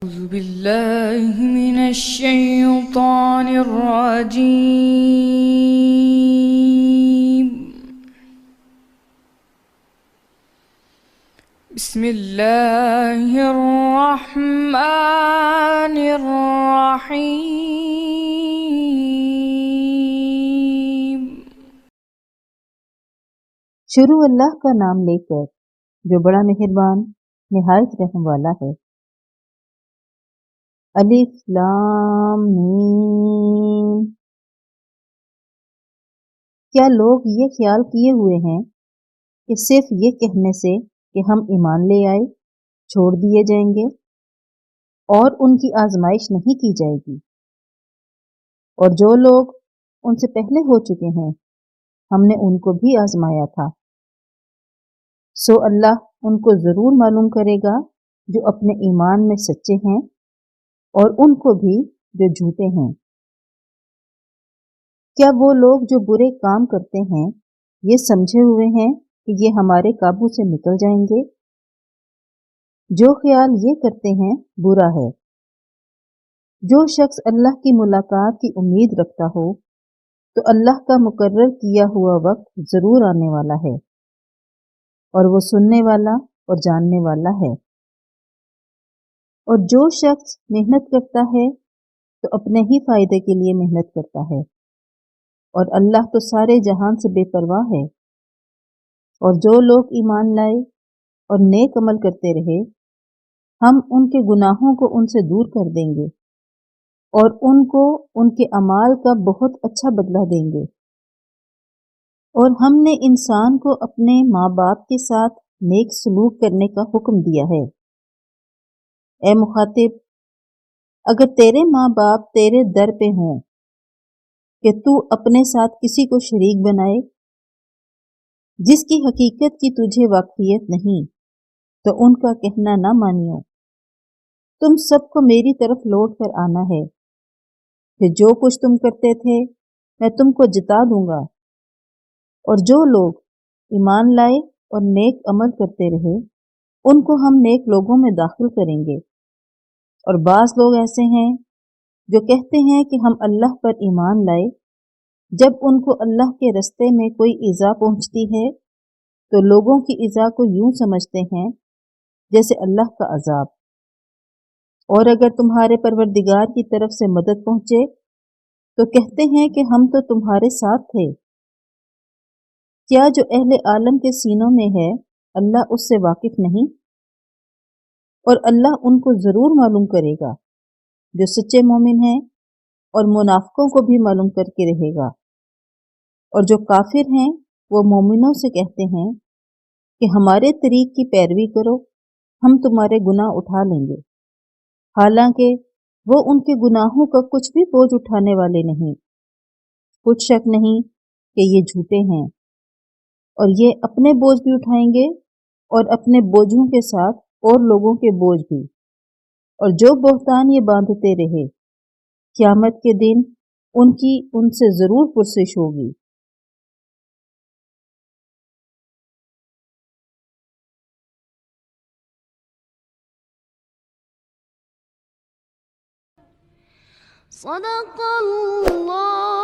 أعوذ بالله من الشيطان الرجيم. بسم الله الرحمن الرحيم. شروع اللہ کا نام لے کر جو بڑا مہربان نہایت رحم والا ہے۔ الف لام میم۔ کیا لوگ یہ خیال کیے ہوئے ہیں کہ صرف یہ کہنے سے کہ ہم ایمان لے آئے چھوڑ دیے جائیں گے اور ان کی آزمائش نہیں کی جائے گی؟ اور جو لوگ ان سے پہلے ہو چکے ہیں ہم نے ان کو بھی آزمایا تھا، سو اللہ ان کو ضرور معلوم کرے گا جو اپنے ایمان میں سچے ہیں اور ان کو بھی جو جھوٹے ہیں۔ کیا وہ لوگ جو برے کام کرتے ہیں یہ سمجھے ہوئے ہیں کہ یہ ہمارے قابو سے نکل جائیں گے؟ جو خیال یہ کرتے ہیں برا ہے۔ جو شخص اللہ کی ملاقات کی امید رکھتا ہو تو اللہ کا مقرر کیا ہوا وقت ضرور آنے والا ہے، اور وہ سننے والا اور جاننے والا ہے۔ اور جو شخص محنت کرتا ہے تو اپنے ہی فائدے کے لیے محنت کرتا ہے، اور اللہ تو سارے جہان سے بے پرواہ ہے۔ اور جو لوگ ایمان لائے اور نیک عمل کرتے رہے ہم ان کے گناہوں کو ان سے دور کر دیں گے اور ان کو ان کے اعمال کا بہت اچھا بدلہ دیں گے۔ اور ہم نے انسان کو اپنے ماں باپ کے ساتھ نیک سلوک کرنے کا حکم دیا ہے۔ اے مخاطب، اگر تیرے ماں باپ تیرے در پہ ہوں کہ تو اپنے ساتھ کسی کو شریک بنائے جس کی حقیقت کی تجھے واقفیت نہیں تو ان کا کہنا نہ مانیو۔ تم سب کو میری طرف لوٹ کر آنا ہے کہ جو کچھ تم کرتے تھے میں تم کو جتا دوں گا۔ اور جو لوگ ایمان لائے اور نیک عمل کرتے رہے ان کو ہم نیک لوگوں میں داخل کریں گے۔ اور بعض لوگ ایسے ہیں جو کہتے ہیں کہ ہم اللہ پر ایمان لائے، جب ان کو اللہ کے رستے میں کوئی ایذا پہنچتی ہے تو لوگوں کی ایذا کو یوں سمجھتے ہیں جیسے اللہ کا عذاب۔ اور اگر تمہارے پروردگار کی طرف سے مدد پہنچے تو کہتے ہیں کہ ہم تو تمہارے ساتھ تھے۔ کیا جو اہل عالم کے سینوں میں ہے اللہ اس سے واقف نہیں؟ اور اللہ ان کو ضرور معلوم کرے گا جو سچے مومن ہیں، اور منافقوں کو بھی معلوم کر کے رہے گا۔ اور جو کافر ہیں وہ مومنوں سے کہتے ہیں کہ ہمارے طریق کی پیروی کرو، ہم تمہارے گناہ اٹھا لیں گے، حالانکہ وہ ان کے گناہوں کا کچھ بھی بوجھ اٹھانے والے نہیں۔ کچھ شک نہیں کہ یہ جھوٹے ہیں، اور یہ اپنے بوجھ بھی اٹھائیں گے اور اپنے بوجھوں کے ساتھ اور لوگوں کے بوجھ بھی۔ اور جو بہتان یہ باندھتے رہے قیامت کے دن ان کی ان سے ضرور پرسش ہوگی۔ صدق اللہ